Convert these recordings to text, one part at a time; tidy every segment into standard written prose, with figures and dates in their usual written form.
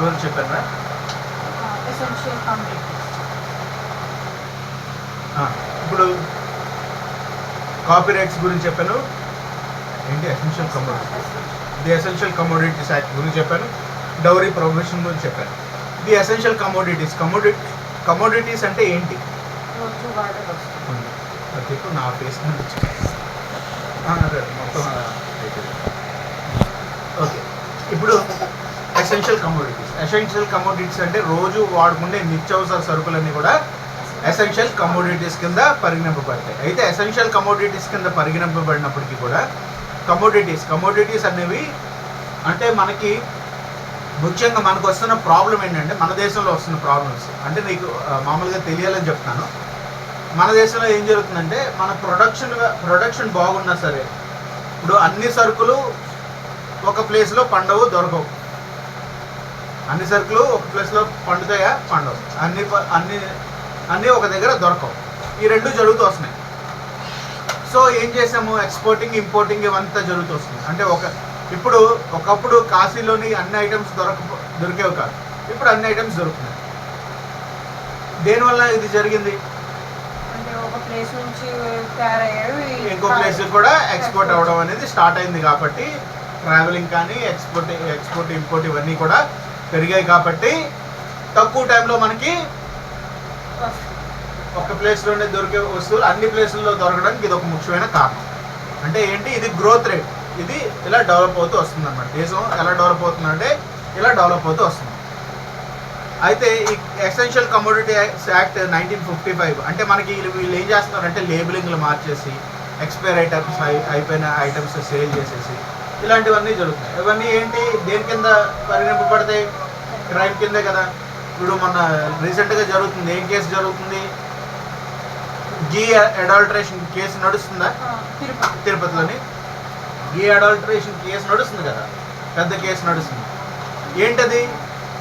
రోజు చెప్పాను. ఇప్పుడు కాపీ రైట్స్ గురించి చెప్పాను. ఏంటి essential commodities, the essential commodities act గురించి చెప్పాను. డౌరీ ప్రొహిబిషన్ గురించి చెప్పాను. ది ఎసెన్షియల్ కమోడిటీస్, కమోడిటీస్ అంటే ఏంటి? నా ఫేస్ మొత్తం ఓకే. ఇప్పుడు ఎసెన్షియల్ కమోడిటీస్ అంటే రోజు వాడుకునే నిత్యావసర సరుకులన్నీ కూడా ఎసెన్షియల్ కమోడిటీస్ కింద పరిగణింపబడతాయి. అయితే ఎసెన్షియల్ కమోడిటీస్ కింద పరిగణింపబడినప్పటికీ కూడా కమోడిటీస్ అనేవి అంటే మనకి ముఖ్యంగా మనకు వస్తున్న ప్రాబ్లం ఏంటంటే, మన దేశంలో వస్తున్న ప్రాబ్లమ్స్ అంటే నీకు మామూలుగా తెలియాలని చెప్తాను. మన దేశంలో ఏం జరుగుతుందంటే, మన ప్రొడక్షన్ బాగున్నా సరే, ఇప్పుడు అన్ని సరుకులు ఒక ప్లేస్లో దొరకవు. అన్ని సరుకులు ఒక ప్లేస్లో పండుతాయా? పండవు. అన్నీ ఒక దగ్గర దొరకవు. ఈ రెండు జరుగుతూ వస్తున్నాయి. సో ఏం చేసాము, ఎక్స్పోర్టింగ్ ఇంపోర్టింగ్ ఇవంతా జరుగుతూ వస్తుంది. అంటే ఇప్పుడు ఒకప్పుడు కాశీలోని అన్ని ఐటమ్స్ దొరికేవి కాదు, ఇప్పుడు అన్ని ఐటమ్స్ దొరుకుతున్నాయి. దేనివల్ల ఇది జరిగింది? ఇంకో ప్లేస్ కూడా ఎక్స్పోర్ట్ అవ్వడం అనేది స్టార్ట్ అయింది కాబట్టి, ట్రావెలింగ్ కానీ ఎక్స్పోర్ట్ ఇంపోర్ట్ ఇవన్నీ కూడా పెరిగాయి కాబట్టి తక్కువ టైంలో మనకి ఒక ప్లేస్లోనే దొరికే వస్తువులు అన్ని ప్లేసుల్లో దొరకడానికి ఇది ఒక ముఖ్యమైన కారణం. అంటే ఏంటి, ఇది గ్రోత్ రేట్, ఇది ఇలా డెవలప్ అవుతూ వస్తుంది అన్నమాట. దేశం ఎలా డెవలప్ అవుతుందంటే ఇలా డెవలప్ అవుతూ వస్తుంది. అయితే ఈ ఎసెన్షియల్ కమోడిటీ యాక్ట్ 1955 అంటే మనకి వీళ్ళు ఏం చేస్తున్నారంటే లేబులింగ్లు మార్చేసి ఎక్స్పైర్ అయిపోయిన ఐటమ్స్ సేల్ చేసేసి ఇలాంటివన్నీ జరుగుతున్నాయి. ఇవన్నీ ఏంటి, దేని కింద పరిగణింపబడతాయి? క్రైమ్ కిందే కదా. ఇప్పుడు మన రీసెంట్గా జరుగుతుంది, ఏం కేసు జరుగుతుంది? గీ అడల్టరేషన్ కేసు నడుస్తుందా తిరుపతిలోని? గీ అడల్టరేషన్ కేసు నడుస్తుంది కదా, పెద్ద కేసు నడుస్తుంది. ఏంటది?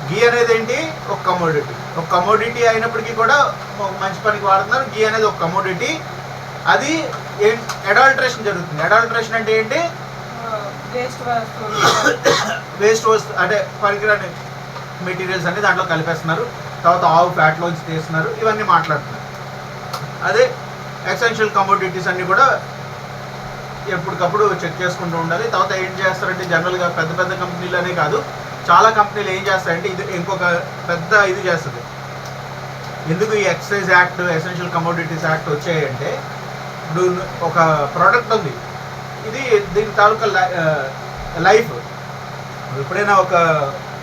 గీ అనేది ఏంటి? ఒక కమోడిటీ అయినప్పటికీ కూడా మంచి పనికి వాడుతున్నారు. గీ అనేది ఒక కమోడిటీ, అది అడల్టరేషన్ జరుగుతుంది. అడల్టరేషన్ అంటే ఏంటి? వేస్ట్ వస్తువు అంటే పనికిరాని మెటీరియల్స్ అన్ని దాంట్లో కలిపేస్తున్నారు. తర్వాత ఆవు ఫ్యాట్లోంచి తీస్తున్నారు. ఇవన్నీ మాట్లాడుతున్నారు. అదే ఎసెన్షియల్ కమోడిటీస్ అన్నీ కూడా ఎప్పటికప్పుడు చెక్ చేసుకుంటూ ఉండాలి. తర్వాత ఏం చేస్తారంటే, జనరల్గా పెద్ద కంపెనీలనే కాదు, చాలా కంపెనీలు ఏం చేస్తాయంటే ఇది ఇంకొక పెద్ద ఇది చేస్తుంది. ఎందుకు ఈ excise act, essential commodities act వచ్చాయంటే, ఇప్పుడు ఒక ప్రోడక్ట్ ఉంది, ఇది దీని తాలూకా లైఫ్. ఎప్పుడైనా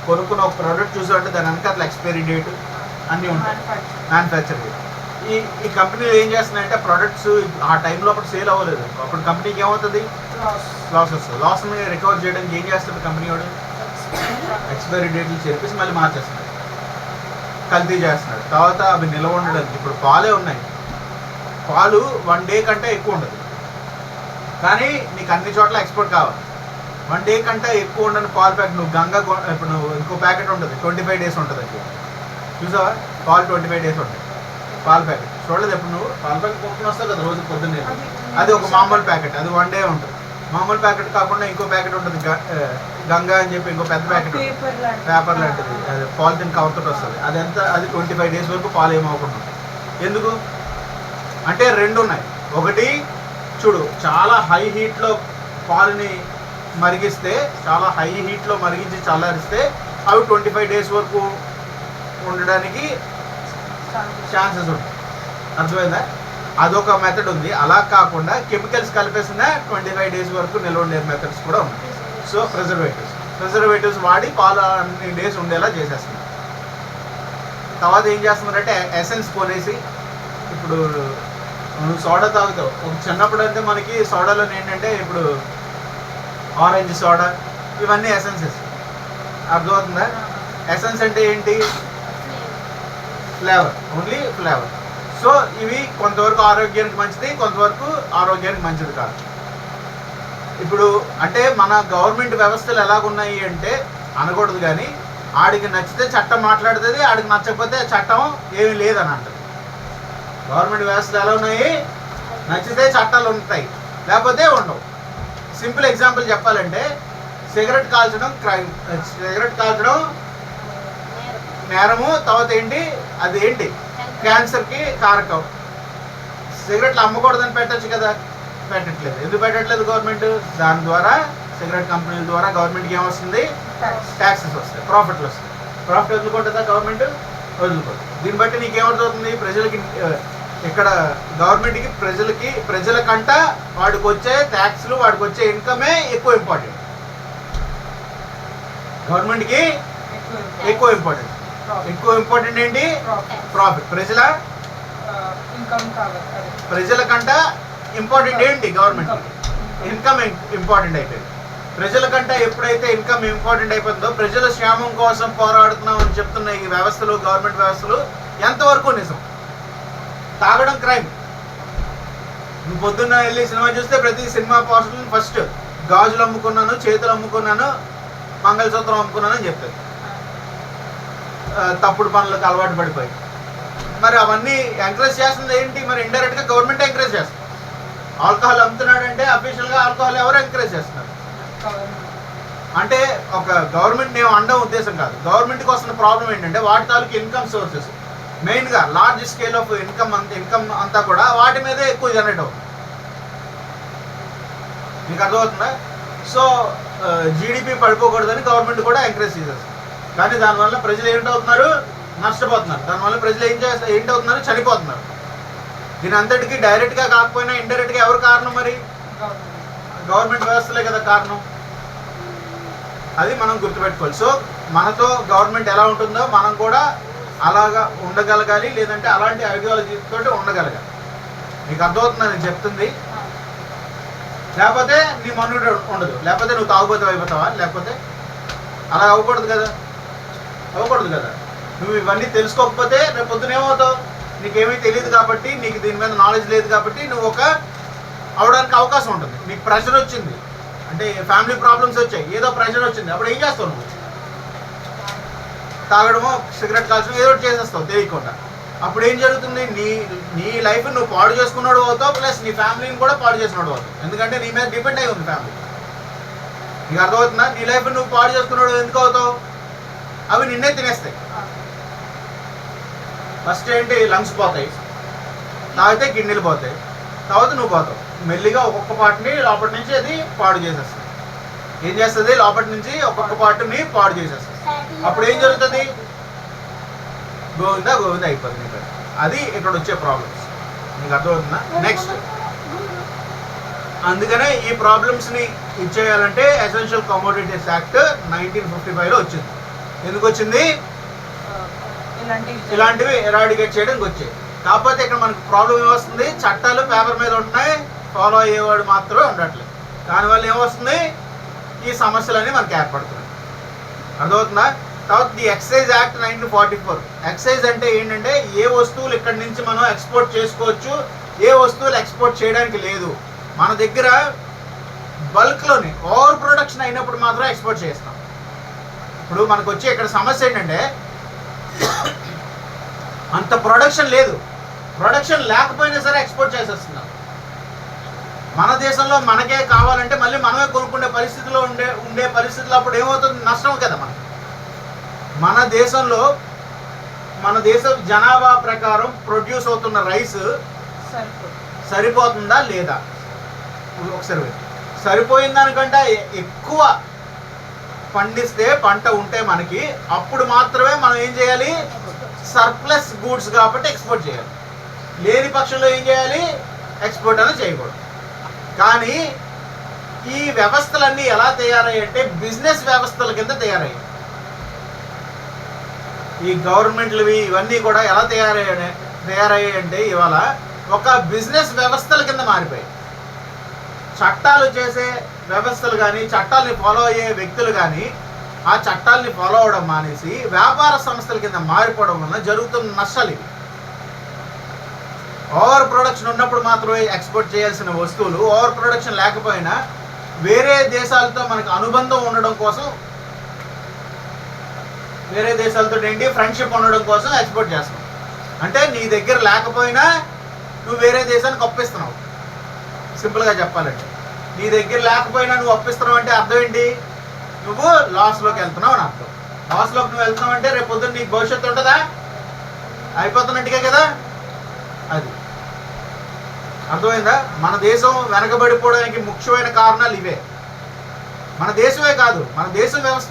కొనుక్కున్న ఒక ప్రోడక్ట్ చూసారంటే దాని వెనకాల ఎక్స్పైరీ డేట్ అన్నీ ఉంటాయి, మ్యానుఫ్యాక్చర్ డేట్. ఈ కంపెనీలు ఏం చేస్తున్నాయంటే, ప్రోడక్ట్స్ ఆ టైంలో అప్పుడు సేల్ అవ్వలేదు, అప్పుడు కంపెనీకి ఏమవుతుంది? లాస్ వస్తుంది. లాస్ని రికవర్ చేయడానికి ఏం చేస్తుంది కంపెనీ వాడు? ఎక్స్పైరీ డేట్లు చెప్పేసి మళ్ళీ మార్చేస్తున్నాడు, కల్తీ చేస్తున్నాడు. తర్వాత అవి నిల్వ ఉండడానికి ఇప్పుడు పాలే ఉన్నాయి, పాలు 1 డే కంటే ఎక్కువ ఉండదు, కానీ నీకు అన్ని చోట్ల ఎక్స్పోర్ట్ కావాలి. 1 డే కంటే ఎక్కువ ఉండని పాలు ప్యాకెట్ నువ్వు ఇప్పుడు నువ్వు ఇంకో ప్యాకెట్ ఉంటుంది 25 డేస్ ఉంటుంది అది చూసావా? పాలు 25 డేస్ ఉంటాయి పాల ప్యాకెట్. చూడలేదు ఎప్పుడు నువ్వు? పాల ప్యాకెట్ కొనుక్కుని వస్తావు కదా రోజు పొద్దున్నే, అది ఒక మామూలు ప్యాకెట్, అది 1 డే ఉంటుంది. మామూలు ప్యాకెట్ కాకుండా ఇంకో ప్యాకెట్ ఉంటుంది గంగా అని చెప్పి, ఇంకో పెద్ద ప్యాకెట్ పేపర్ లాంటిది, అది పాలిథిన్ కవర్ తోటి వస్తుంది. అది 25 డేస్ వరకు పాలు ఏమవ్వకుండా. ఎందుకు అంటే 2 ఉన్నాయి. ఒకటి చూడు, చాలా హై హీట్లో పాలుని మరిగిస్తే, చాలా హై హీట్లో మరిగించి చల్లారిస్తే అవి 25 డేస్ వరకు ఉండడానికి ఛాన్సెస్ ఉంటాయి. అర్థమైందా? అదొక మెథడ్ ఉంది. అలా కాకుండా కెమికల్స్ కలిపేసిన 25 డేస్ వరకు నిల్వ ఉండే మెథడ్స్ కూడా ఉన్నాయి. సో ప్రిజర్వేటివ్స్ వాడి పాలు అన్ని డేస్ ఉండేలా చేసేస్తున్నారు. తర్వాత ఏం చేస్తున్నారంటే ఎసెన్స్ కొనేసి, ఇప్పుడు నువ్వు సోడా తాగుతావు, ఒక చిన్నప్పుడు అంటే మనకి సోడాలో ఏంటంటే ఇప్పుడు ఆరెంజ్ సోడా ఇవన్నీ ఎసెన్సెస్. అర్థమవుతుందా? ఎసెన్స్ అంటే ఏంటి? Flavour, only flavour. సో ఇవి కొంతవరకు ఆరోగ్యానికి మంచిది, కొంతవరకు ఆరోగ్యానికి మంచిది కాదు. ఇప్పుడు అంటే మన గవర్నమెంట్ వ్యవస్థలు ఎలాగున్నాయి అంటే, అనకూడదు కానీ ఆడికి నచ్చితే చట్టం మాట్లాడుతుంది, ఆడికి నచ్చకపోతే చట్టం ఏమీ లేదని అంటుంది. గవర్నమెంట్ వ్యవస్థలు ఎలా ఉన్నాయి? నచ్చితే చట్టాలు ఉంటాయి, లేకపోతే ఉండవు. సింపుల్ ఎగ్జాంపుల్ చెప్పాలంటే, సిగరెట్ కాల్చడం క్రైమ్, సిగరెట్ కాల్చడం నేరము. తర్వాత ఏంటి, అది ఏంటి, క్యాన్సర్కి కారకం. సిగరెట్లు అమ్మకూడదని పెట్టచ్చు కదా, పెట్టట్లేదు. ఎందుకు పెట్టట్లేదు గవర్నమెంట్? దాని ద్వారా సిగరెట్ కంపెనీల ద్వారా గవర్నమెంట్కి ఏమొస్తుంది, ట్యాక్సెస్ వస్తాయి, ప్రాఫిట్లు వస్తాయి. ప్రాఫిట్ వదులుకుంటుందా గవర్నమెంట్? వదులుకోదు. దీన్ని బట్టి నీకేమవుతుంది, ప్రజలకి ఇక్కడ గవర్నమెంట్కి ప్రజల కంట వాడికి వచ్చే ట్యాక్స్లు, వాడికి వచ్చే ఇన్కమే ఎక్కువ ఇంపార్టెంట్. గవర్నమెంట్కి ఎక్కువ ఇంపార్టెంట్ ఏంటి, ప్రాఫిట్. ప్రజల కంట ఇంపార్టెంట్ ఏంటి, గవర్నమెంట్ ఇన్కమ్ ఇంపార్టెంట్ అయిపోయింది. ప్రజల కంటే ఎప్పుడైతే ఇన్కమ్ ఇంపార్టెంట్ అయిపోతుందో, ప్రజల క్షేమం కోసం పోరాడుతున్నాం అని చెప్తున్న ఈ వ్యవస్థలు, గవర్నమెంట్ వ్యవస్థలు ఎంతవరకు నిజం? తాగడం క్రైమ్. నువ్వు పొద్దున్న వెళ్ళి సినిమా చూస్తే ప్రతి సినిమా పోస్టర్లు ఫస్ట్ గాజులు అమ్ముకున్నాను, చేతులు అమ్ముకున్నాను, మంగళసూత్రం అమ్ముకున్నాను అని చెప్తారు. తప్పుడు పనులకు అలవాటు పడిపోయి మరి అవన్నీ ఎంకరేజ్ చేస్తుంది ఏంటి? మరి ఇండైరెక్ట్గా గవర్నమెంట్ ఎంకరేజ్ చేస్తుంది. ఆల్కహాల్ అమ్ముతున్నాడంటే అఫీషియల్గా ఆల్కహాల్ ఎవరు ఎంకరేజ్ చేస్తున్నారు? అంటే ఒక గవర్నమెంట్ నేను అనడం ఉద్దేశం కాదు. గవర్నమెంట్కి వస్తున్న ప్రాబ్లం ఏంటంటే వాటి తాలూకు ఇన్కమ్ సోర్సెస్, మెయిన్గా లార్జ్ స్కేల్ ఆఫ్ ఇన్కమ్ అంతా కూడా వాటి మీదే ఎక్కువ జనరేట్ అవుతుంది. మీకు అర్థమవుతుందా? సో జీడిపి పడిపోకూడదని గవర్నమెంట్ కూడా ఎంకరేజ్ చేసేస్తుంది. కానీ దానివల్ల ప్రజలు ఏంటవుతున్నారు, నష్టపోతున్నారు. దానివల్ల ప్రజలు ఏంటవుతున్నారు, చనిపోతున్నారు. దీని అంతటికి డైరెక్ట్గా కాకపోయినా ఇండైరెక్ట్గా ఎవరు కారణం? మరి గవర్నమెంట్ వ్యవస్థలే కదా కారణం. అది మనం గుర్తుపెట్టుకోవాలి. సో మనతో గవర్నమెంట్ ఎలా ఉంటుందో మనం కూడా అలాగా ఉండగలగాలి, లేదంటే అలాంటి ఐడియాలజీతో ఉండగలగాలి. నీకు అర్థమవుతుందని నేను చెప్తుంది. లేకపోతే నీ మనుడు ఉండదు, లేకపోతే నువ్వు తాగుబోతు అయిపోతావా? లేకపోతే అలా అవ్వకూడదు కదా. నువ్వు ఇవన్నీ తెలుసుకోకపోతే రేపు పొద్దున ఏమవుతావు? నీకేమీ తెలియదు కాబట్టి, నీకు దీని మీద నాలెడ్జ్ లేదు కాబట్టి నువ్వు అవడానికి అవకాశం ఉంటుంది. నీకు ప్రెషర్ వచ్చింది అంటే, ఫ్యామిలీ ప్రాబ్లమ్స్ వచ్చాయి, ఏదో ప్రెషర్ వచ్చింది, అప్పుడు ఏం చేస్తావు? నువ్వు తాగడమో, సిగరెట్ కాల్చడం, ఏదో ఒకటి చేసేస్తావు తెలియకుండా. అప్పుడు ఏం జరుగుతుంది? నీ లైఫ్ నువ్వు పాడు చేసుకున్నాడు అవుతావు, ప్లస్ నీ ఫ్యామిలీని కూడా పాడు చేసినాడు అవుతావు. ఎందుకంటే నీ మీద డిపెండ్ అయి ఉంది ఫ్యామిలీ. నీకు అర్థమవుతుందా? నీ లైఫ్ నువ్వు పాడు చేసుకున్నాడు ఎందుకు అవుతావు? అవి నిన్నే తినేస్తాయి. ఫస్ట్ ఏంటి, లంగ్స్ పోతాయి, తాగితే కిడ్నీలు పోతాయి, తర్వాత నువ్వు పోతావు. మెల్లిగా ఒక్కొక్క పార్ట్ని లోపటి నుంచి అది పాడు చేసేస్తుంది. ఏం చేస్తుంది? లోపటి నుంచి ఒక్కొక్క పార్ట్ని పాడు చేసేస్తుంది. అప్పుడు ఏం జరుగుతుంది? గోవిందా అయిపోతుంది. అది ఇక్కడ వచ్చే ప్రాబ్లమ్స్. నీకు అర్థమవుతుందా? నెక్స్ట్, అందుకనే ఈ ప్రాబ్లమ్స్ని ఇచ్చేయాలంటే ఎసెన్షియల్ కమోడిటీస్ యాక్ట్ 1955లో వచ్చింది. ఎందుకు వచ్చింది? ఇలాంటివి ఎరాడికేట్ చేయడానికి వచ్చాయి. కాకపోతే ఇక్కడ మనకు ప్రాబ్లం ఏమొస్తుంది? చట్టాలు పేపర్ మీద ఉంటున్నాయి, ఫాలో అయ్యేవాడు మాత్రమే ఉండట్లేదు. దానివల్ల ఏమొస్తుంది? ఈ సమస్యలన్నీ మనకు ఏర్పడుతున్నాయి. అర్థమవుతుందా? తర్వాత ది ఎక్సైజ్ యాక్ట్ 1944. ఎక్సైజ్ అంటే ఏంటంటే ఏ వస్తువులు ఇక్కడి నుంచి మనం ఎక్స్పోర్ట్ చేసుకోవచ్చు, ఏ వస్తువులు ఎక్స్పోర్ట్ చేయడానికి లేదు. మన దగ్గర బల్క్లోనే ఓవర్ ప్రొడక్షన్ అయినప్పుడు మాత్రం ఎక్స్పోర్ట్ చేస్తాం. ఇప్పుడు మనకు వచ్చే ఇక్కడ సమస్య ఏంటంటే అంత ప్రొడక్షన్ లేదు. ప్రొడక్షన్ లేకపోయినా సరే ఎక్స్పోర్ట్ చేసేస్తున్నాం. మన దేశంలో మనకే కావాలంటే మళ్ళీ మనమే కొనుక్కునే పరిస్థితిలో ఉండే పరిస్థితుల్లో అప్పుడు ఏమవుతుంది? నష్టం కదా మనకి. మన దేశంలో మన దేశ జనాభా ప్రకారం ప్రొడ్యూస్ అవుతున్న రైస్ సరిపోతుందా లేదా? ఒకసారి సరిపోయిన దానికంటే ఎక్కువ పండిస్తే పంట ఉంటే మనకి, అప్పుడు మాత్రమే మనం ఏం చేయాలి? సర్ప్లస్ గూడ్స్ కాబట్టి ఎక్స్పోర్ట్ చేయాలి. లేని పక్షంలో ఏం చేయాలి? ఎక్స్పోర్ట్ అనేది చేయకూడదు. కానీ ఈ వ్యవస్థలన్నీ ఎలా తయారయ్యాయంటే బిజినెస్ వ్యవస్థల కింద తయారయ్యాయి. ఈ గవర్నమెంట్లవి ఇవన్నీ కూడా ఎలా తయారయ్యాయంటే ఇవాళ ఒక బిజినెస్ వ్యవస్థల కింద మారిపోయాయి. చట్టాలు చేసే వ్యవస్థలు కానీ, చట్టాలని ఫాలో అయ్యే వ్యక్తులు కానీ ఆ చట్టాలని ఫాలో అవడం మానేసి వ్యాపార సంస్థల కింద మారిపోవడం వల్ల జరుగుతున్న నష్టాలు ఇవి. ఓవర్ ప్రొడక్షన్ ఉన్నప్పుడు మాత్రమే ఎక్స్పోర్ట్ చేయాల్సిన వస్తువులు, ఓవర్ ప్రొడక్షన్ లేకపోయినా వేరే దేశాలతో మనకు అనుబంధం ఉండడం కోసం, వేరే దేశాలతో ఏంటి ఫ్రెండ్షిప్ ఉండడం కోసం ఎక్స్పోర్ట్ చేస్తాం. అంటే నీ దగ్గర లేకపోయినా నువ్వు వేరే దేశానికి అప్పిస్తున్నావు. సింపుల్గా చెప్పాలంటే నీ దగ్గర లేకపోయినా నువ్వు అప్పిస్తున్నావు అంటే అర్థం ఏంటి? నువ్వు లాస్లోకి వెళ్తున్నావు అని అర్థం. లాస్లోకి నువ్వు వెళ్తున్నావు అంటే రేపు పొద్దున్న నీకు భవిష్యత్తు ఉంటుందా? అయిపోతున్నట్టుగా కదా. అది అర్థమైందా? మన దేశం వెనకబడిపోవడానికి ముఖ్యమైన కారణాలు ఇవే. మన దేశమే కాదు, మన దేశం వ్యవస్థ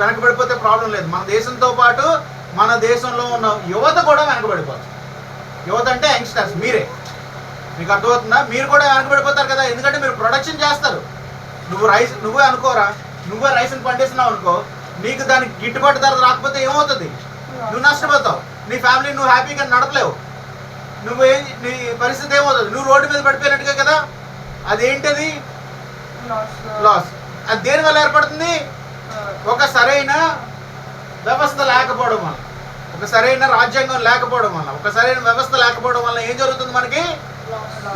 వెనకబడిపోతే ప్రాబ్లం లేదు, మన దేశంతో పాటు మన దేశంలో ఉన్న యువత కూడా వెనకబడిపోతుంది. యువత అంటే యంగ్స్టర్స్, మీరే. మీకు అర్థమవుతుందా? మీరు కూడా వెనకబడిపోతారు కదా, ఎందుకంటే మీరు ప్రొడక్షన్ చేస్తారు. నువ్వే అనుకోరా, నువ్వే రైస్ని పండిస్తున్నావు అనుకో, నీకు దానికి గిట్టుబాటు ధర రాకపోతే ఏమవుతుంది? నువ్వు నష్టపోతావు, నీ ఫ్యామిలీ నువ్వు హ్యాపీగా నడపలేవు, నీ పరిస్థితి ఏమవుతుంది? నువ్వు రోడ్డు మీద పడిపోయినట్టుగా కదా. అదేంటది? లాస్. అది దేని వల్ల ఏర్పడుతుంది? ఒక సరైన వ్యవస్థ లేకపోవడం వల్ల, ఒక సరైన రాజ్యాంగం లేకపోవడం వల్ల, ఒక సరైన వ్యవస్థ లేకపోవడం వల్ల ఏం జరుగుతుంది? మనకి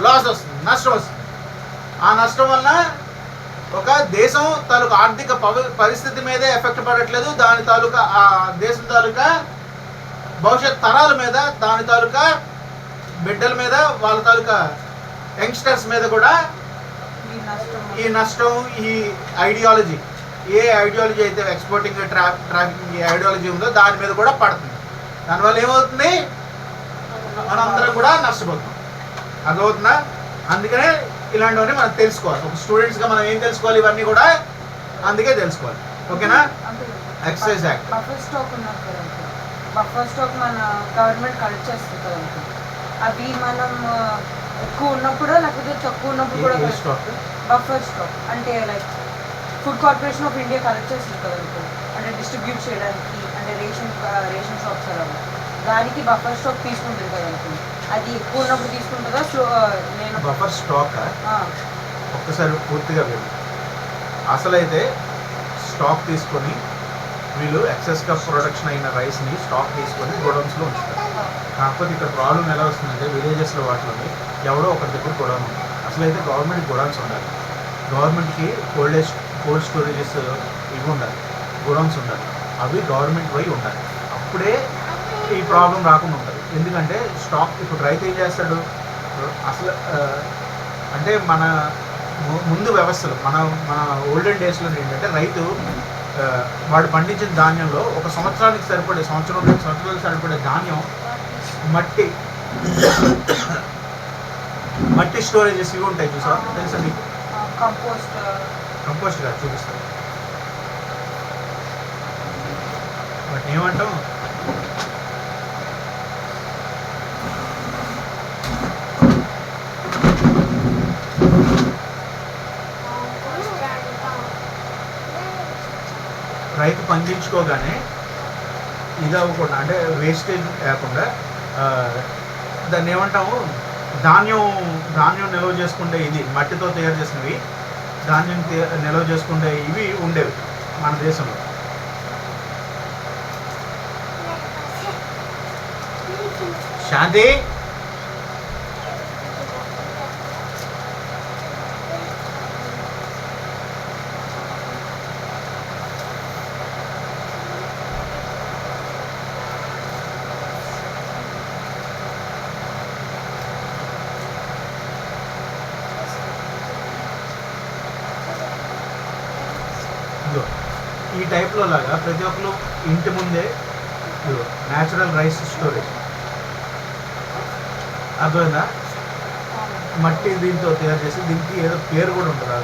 లాస్ వస్తుంది, నష్టం వస్తుంది. ఆ నష్టం వలన ఒక దేశం తాలూకా ఆర్థిక పరిస్థితి మీదే ఎఫెక్ట్ పడట్లేదు, దాని తాలూకా ఆ దేశం తాలూకా భవిష్యత్ తరాల మీద, దాని తాలూకా బిడ్డల మీద, వాళ్ళ తాలూకా యంగ్స్టర్స్ మీద కూడా ఈ నష్టం, ఈ ఐడియాలజీ, ఏ ఐడియాలజీ అయితే ఎక్స్పోర్టింగ్ ట్రాఫికింగ్ ఐడియాలజీ ఉందో దాని మీద కూడా పడుతుంది. దానివల్ల ఏమవుతుంది? మనందరం కూడా నష్టపోతాం. అర్థమవుతుందా? అందుకనే ఇలాంటివన్నీ మనం తెలుసుకోవాలి. ఒక స్టూడెంట్స్గా మనం ఏం తెలుసుకోవాలి? ఇవన్నీ కూడా అందుకే తెలుసుకోవాలి. ఓకేనా? ఎక్సైజ్ యాక్ట్ బఫర్ స్టాక్ మన గవర్నమెంట్ కలెక్ట్ చేస్తుంది కదండి. అవి మనం ఎక్కువ ఉన్నప్పుడు లేకపోతే తక్కువ ఉన్నప్పుడు కూడా బఫర్ స్టాక్ అంటే like food corporation of India collect చేస్తుంది కదండి, అంటే డిస్ట్రిబ్యూట్ చేయడానికి, అంటే రేషన్ షాప్స్ అలా దానికి బఫర్ స్టాక్ తీసుకుంటుంది కదండి. అది ఎక్కువ ఉన్నప్పుడు తీసుకుంటుందా? నేను బఫర్ స్టాక్ ఒక్కసారి పూర్తిగా వీళ్ళు అసలైతే స్టాక్ తీసుకొని వీళ్ళు ఎక్సెస్గా ప్రొడక్షన్ అయిన రైస్ని స్టాక్ తీసుకొని గోడౌన్స్లో ఉంచుతారు. కాకపోతే ఇక్కడ ప్రాబ్లం ఎలా వస్తుందంటే విలేజెస్లో వాటిలోని ఎవడో ఒకరి దగ్గర గోడౌన్ ఉంది. అసలైతే గవర్నమెంట్ గోడౌన్స్ ఉండాలి, గవర్నమెంట్కి కోల్డ్ స్టోరేజెస్ ఇవి ఉండాలి, గోడౌన్స్ ఉండాలి, అవి గవర్నమెంట్ వై ఉండాలి. అప్పుడే ఈ ప్రాబ్లం రాకుండా ఉంటుంది. ఎందుకంటే స్టాక్ ఇప్పుడు రైతు ఏం చేస్తాడు? అసలు అంటే మన ముందు వ్యవస్థలు, మన ఓల్డెన్ డేస్లో ఏంటంటే రైతు వాడు పండించిన ధాన్యంలో ఒక సంవత్సరానికి సరిపడే, సంవత్సరం 2 సంవత్సరాలకు సరిపడే ధాన్యం మట్టి స్టోరేజెస్ ఇవి ఉంటాయి చూసా, తెలుసా మీకు? కంపోస్ట్ కాదు, చూపిస్తాను. బట్ ఏమంటాం? రైతు పండించుకోగానే ఇది అవ్వకుండా, అంటే వేస్టేజ్ లేకుండా దాన్ని ఏమంటాము, ధాన్యం నిల్వ చేసుకుంటే, ఇది మట్టితో తయారు చేసినవి ధాన్యం నిల్వ చేసుకుంటే ఇవి ఉండేవి మన దేశంలో. శాంతి ఈ టైప్లో లాగా ప్రతి ఒక్కరు ఇంటి ముందే న్యాచురల్ రైస్ స్టోరేజ్, అర్థమైందా? మట్టి దీంతో తయారు చేసి, దీనికి ఏదో పేరు కూడా ఉంటుంది.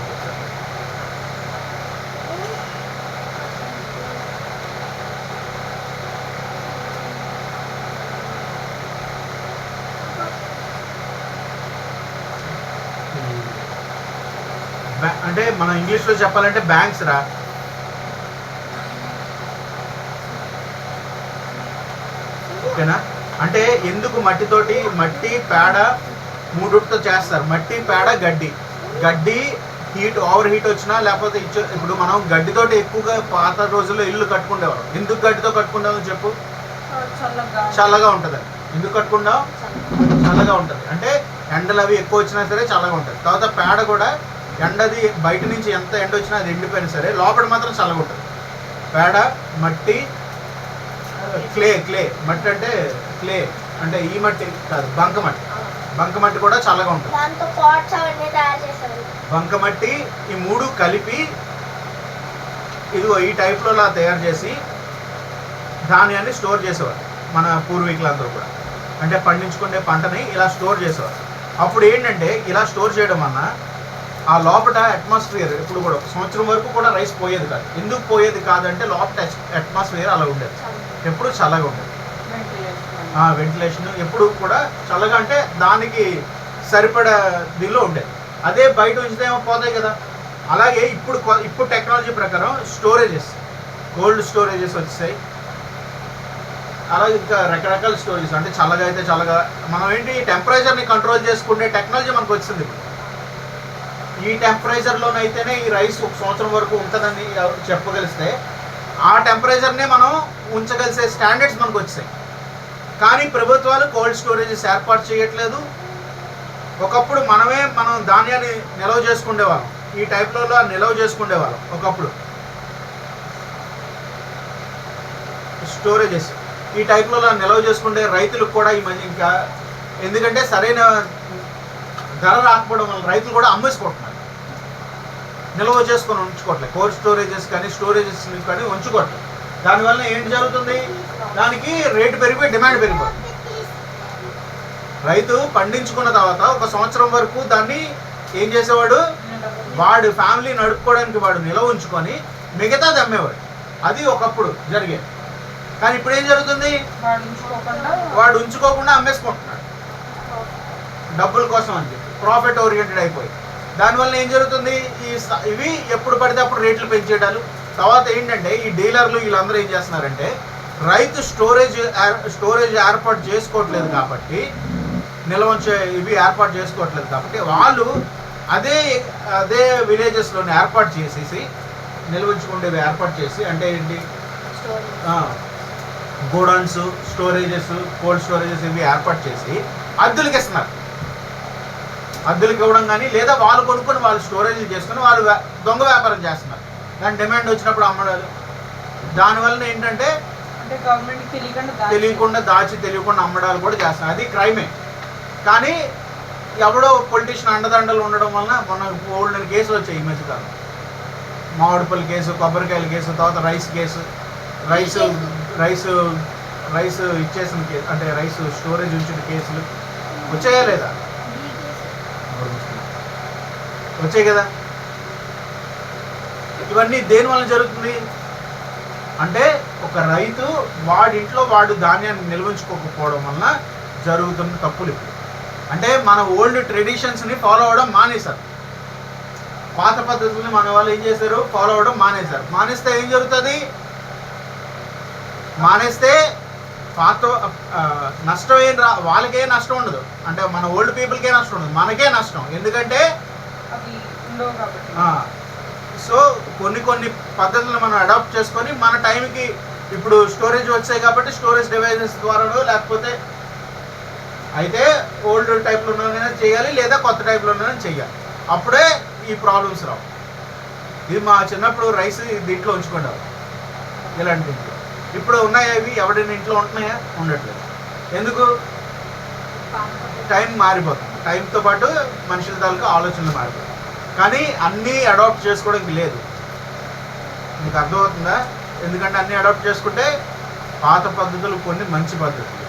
అంటే మనం ఇంగ్లీష్లో చెప్పాలంటే బ్యాంక్స్ రా. ఓకేనా? అంటే ఎందుకు మట్టి పేడ మూడుతో చేస్తారు. మట్టి పేడ గడ్డి ఓవర్ హీట్ వచ్చినా, లేకపోతే ఇప్పుడు మనం గడ్డితోటి ఎక్కువగా పాత రోజుల్లో ఇల్లు కట్టుకుండేవారు. ఎందుకు గడ్డితో కట్టుకుంటామని చెప్పు? చల్లగా ఉంటుంది. ఎందుకు కట్టుకుంటాం? చల్లగా ఉంటుంది. అంటే ఎండలు అవి ఎక్కువ వచ్చినా సరే చల్లగా ఉంటుంది. తర్వాత పేడ కూడా ఎండది బయట నుంచి ఎంత ఎండ వచ్చినా అది ఎండిపోయినా సరే లోపల మాత్రం చల్లగా ఉంటుంది. పేడ, మట్టి, క్లే మట్టి అంటే క్లే అంటే ఈ మట్టి కాదు, బంకమట్టి కూడా చల్లగా ఉంటుంది. బంకమట్టి ఈ మూడు కలిపి ఇదిగో ఈ టైప్లో తయారు చేసి ధాన్యాన్ని స్టోర్ చేసేవారు మన పూర్వీకులందరూ కూడా. అంటే పండించుకునే పంటని ఇలా స్టోర్ చేసేవారు. అప్పుడు ఏంటంటే ఇలా స్టోర్ చేయడం వలన ఆ లోపల అట్మాస్ఫియర్ ఎప్పుడు కూడా 1 సంవత్సరం వరకు కూడా రైస్ పోయేది కాదు. ఎందుకు పోయేది కాదంటే లోపల అట్మాస్ఫియర్ అలా ఉండేది, ఎప్పుడు చల్లగా ఉండేది. వెంటిలేషన్ ఎప్పుడు కూడా చల్లగా, అంటే దానికి సరిపడా దీనిలో ఉండేది. అదే బయట ఉంచితే ఏమో పోతాయి కదా. అలాగే ఇప్పుడు టెక్నాలజీ ప్రకారం స్టోరేజెస్, కోల్డ్ స్టోరేజెస్ వచ్చాయి. అలాగే ఇంకా రకరకాల స్టోరేజెస్, అంటే చల్లగా అయితే చల్లగా, మనం ఏంటి టెంపరేచర్ని కంట్రోల్ చేసుకునే టెక్నాలజీ మనకు వచ్చింది ఇప్పుడు. ఈ టెంపరేచర్లోనైతేనే ఈ రైస్ 1 సంవత్సరం వరకు ఉంటుందని చెప్పగలిస్తే ఆ టెంపరేచర్నే మనం ఉంచగలిసే స్టాండర్డ్స్ మనకు వచ్చాయి. కానీ ప్రభుత్వాలు కోల్డ్ స్టోరేజెస్ ఏర్పాటు చేయట్లేదు. ఒకప్పుడు మనం ధాన్యాన్ని నిల్వ చేసుకునేవాళ్ళం, ఈ టైప్లో నిల్వ చేసుకునేవాళ్ళం ఒకప్పుడు. స్టోరేజెస్ ఈ టైప్లో నిల్వ చేసుకునే రైతులకు కూడా ఈ మధ్య ఇంకా, ఎందుకంటే సరైన ధర రాకపోవడం వల్ల రైతులు కూడా అమ్మేసుకుంటున్నారు, నిల్వ చేసుకొని ఉంచుకోవట్లేదు. కోల్డ్ స్టోరేజెస్ కానీ స్టోరేజెస్ కానీ ఉంచుకోవట్లేదు. దానివల్ల ఏంటి జరుగుతుంది, దానికి రేటు పెరిగిపోయి డిమాండ్ పెరిగిపోతుంది. రైతు పండించుకున్న తర్వాత 1 సంవత్సరం వరకు దాన్ని ఏం చేసేవాడు, వాడు ఫ్యామిలీ నడుపుకోవడానికి వాడు నిల్వ ఉంచుకొని మిగతాది అమ్మేవాడు. అది ఒకప్పుడు జరిగేది. కానీ ఇప్పుడు ఏం జరుగుతుంది, వాడు ఉంచుకోకుండా అమ్మేసుకుంటున్నాడు డబ్బుల కోసం అని చెప్పి, ప్రాఫిట్ ఓరియంటెడ్ అయిపోయి. దానివల్ల ఏం జరుగుతుంది, ఇవి ఎప్పుడు పడితే అప్పుడు రేట్లు పెంచేయడాలు. తర్వాత ఏంటంటే ఈ డీలర్లు వీళ్ళందరూ ఏం చేస్తున్నారంటే, రైతు స్టోరేజ్ ఏర్పాటు చేసుకోవట్లేదు కాబట్టి, నిల్వ ఉంచే ఇవి ఏర్పాటు చేసుకోవట్లేదు కాబట్టి వాళ్ళు అదే విలేజెస్లోనే ఏర్పాటు చేసేసి నిల్వ ఉంచుకునేవి ఏర్పాటు చేసి, అంటే ఏంటి గోడౌన్స్, స్టోరేజెస్, కోల్డ్ స్టోరేజెస్ ఇవి ఏర్పాటు చేసి అద్దెలకు ఇస్తున్నారు. అద్దెలకు ఇవ్వడం కానీ, లేదా వాళ్ళు కొనుక్కొని వాళ్ళు స్టోరేజ్ చేసుకొని వాళ్ళు దొంగ వ్యాపారం చేస్తున్నారు. దాని డిమాండ్ వచ్చినప్పుడు అమ్మడాలు. దానివల్ల ఏంటంటే తెలియకుండా తెలియకుండా అమ్మడాలు కూడా చేస్తున్నారు. అది క్రైమే. కానీ ఎవడో పొలిటీషియన్ అండదండలు ఉండడం వలన మన ఓల్డ్ కేసులు వచ్చాయి ఈ మధ్యకాలం. మామిడిపల్లి కేసు, కొబ్బరికాయల కేసు, తర్వాత రైస్ కేసు, రైస్ ఇచ్చేసిన కేసు, అంటే రైస్ స్టోరేజ్ ఉంచిన కేసులు వచ్చాయా లేదా? వచ్చాయి కదా. ఇవన్నీ దేని వల్ల జరుగుతుంది అంటే, ఒక రైతు వాడింట్లో వాడు ధాన్యాన్ని నిల్వించుకోకపోవడం వలన జరుగుతున్న తప్పులు. ఇప్పుడు అంటే మన ఓల్డ్ ట్రెడిషన్స్ని ఫాలో అవ్వడం మానేశారు. పాత పద్ధతుల్ని మన వాళ్ళు ఏం చేశారు, ఫాలో అవ్వడం మానేశారు. మానేస్తే ఏం జరుగుతుంది, మానేస్తే పాత నష్టం ఏం వాళ్ళకే నష్టం ఉండదు. అంటే మన ఓల్డ్ పీపుల్కే నష్టం ఉండదు, మనకే నష్టం. ఎందుకంటే సో కొన్ని పద్ధతులను మనం అడాప్ట్ చేసుకొని మన టైంకి ఇప్పుడు స్టోరేజ్ వచ్చాయి కాబట్టి స్టోరేజ్ డివైజెస్ ద్వారానో లేకపోతే అయితే ఓల్డ్ టైప్లోనైనా చేయాలి, లేదా కొత్త టైప్లోనైనా చేయాలి. అప్పుడే ఈ ప్రాబ్లమ్స్ రావు. ఇది మా చిన్నప్పుడు రైస్ దీంట్లో ఉంచుకునేవారు, ఇలాంటి దీంట్లో. ఇప్పుడు ఉన్నాయా ఇవి? ఎవడైనా ఇంట్లో ఉంటున్నాయా? ఉండట్లేదు. ఎందుకు? టైం మారిపోతుంది. టైంతో పాటు మనుషుల తాలూకు ఆలోచనలు మారిపోతాయి. కానీ అన్నీ అడాప్ట్ చేసుకోవడానికి లేదు. మీకు అర్థమవుతుందా? ఎందుకంటే అన్నీ అడాప్ట్ చేసుకుంటే పాత పద్ధతులు కొన్ని మంచి పద్ధతులు.